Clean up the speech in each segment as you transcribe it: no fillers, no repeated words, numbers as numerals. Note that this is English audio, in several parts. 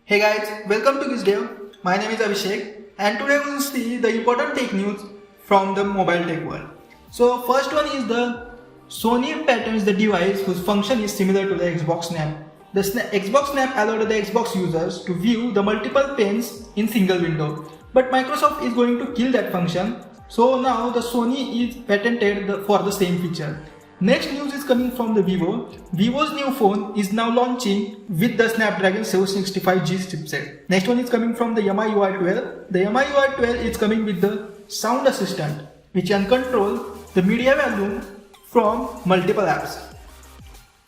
Hey guys, welcome to this video. My name is Abhishek and today we will see the important tech news from the mobile tech world. So first one is the Sony patents the device whose function is similar to the Xbox Snap. The Xbox Snap allowed the Xbox users to view the multiple panes in single window. But Microsoft is going to kill that function. So now the Sony is patented for the same feature. Next news is coming from the Vivo. Vivo's new phone is now launching with the Snapdragon 765G chipset. Next one is coming from the MI UI 12. The MI UI 12 is coming with the sound assistant which can control the media volume from multiple apps.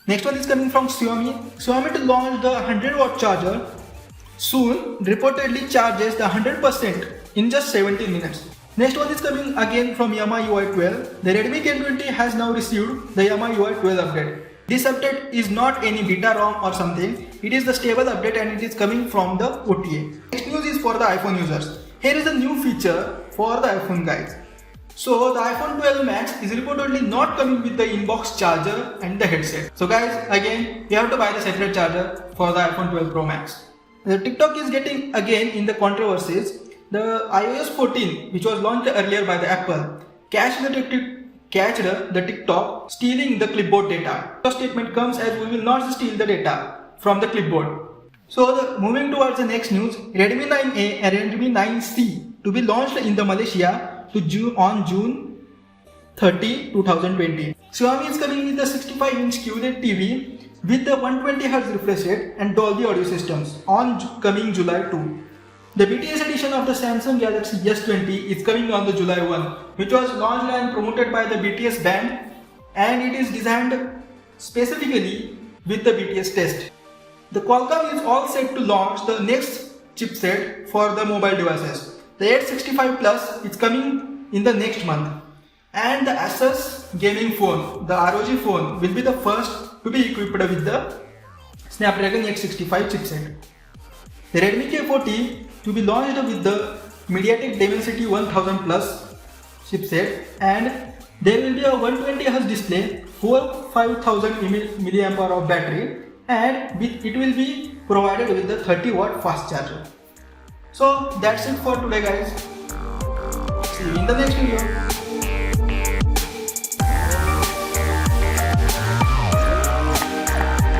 Next one is coming from Xiaomi. Xiaomi to launch the 100-watt charger soon reportedly charges the 100% in just 17 minutes. Next one is coming again from MI UI 12. The Redmi K20 has now received the MI UI 12 update. This update is not any beta ROM or something. It is the stable update and it is coming from the OTA. Next news is for the iPhone users. Here is a new feature for the iPhone guys. So the iPhone 12 Max is reportedly not coming with the inbox charger and the headset. So guys, again, you have to buy the separate charger for the iPhone 12 Pro Max. The TikTok is getting again in the controversies. The iOS 14, which was launched earlier by the Apple, catched the TikTok stealing the clipboard data. The statement comes as we will not steal the data from the clipboard. So moving towards the next news, Redmi 9A and Redmi 9C to be launched in the Malaysia on June 30, 2020. Xiaomi is coming with the 65-inch QLED TV with the 120Hz refresh rate and Dolby audio systems on coming July 2. The BTS edition of the Samsung Galaxy S20 is coming on the July 1, which was launched and promoted by the BTS band, and it is designed specifically with the BTS test. The Qualcomm is all set to launch the next chipset for the mobile devices. The 865 Plus is coming in the next month, and the Asus gaming phone, the ROG phone, will be the first to be equipped with the Snapdragon 865 chipset. The Redmi K40 to be launched with the MediaTek Dimensity 1000 Plus chipset, and there will be a 120Hz display, 5000 mAh of battery, and it will be provided with the 30-watt fast charger. So that's it for today guys. See you in the next video.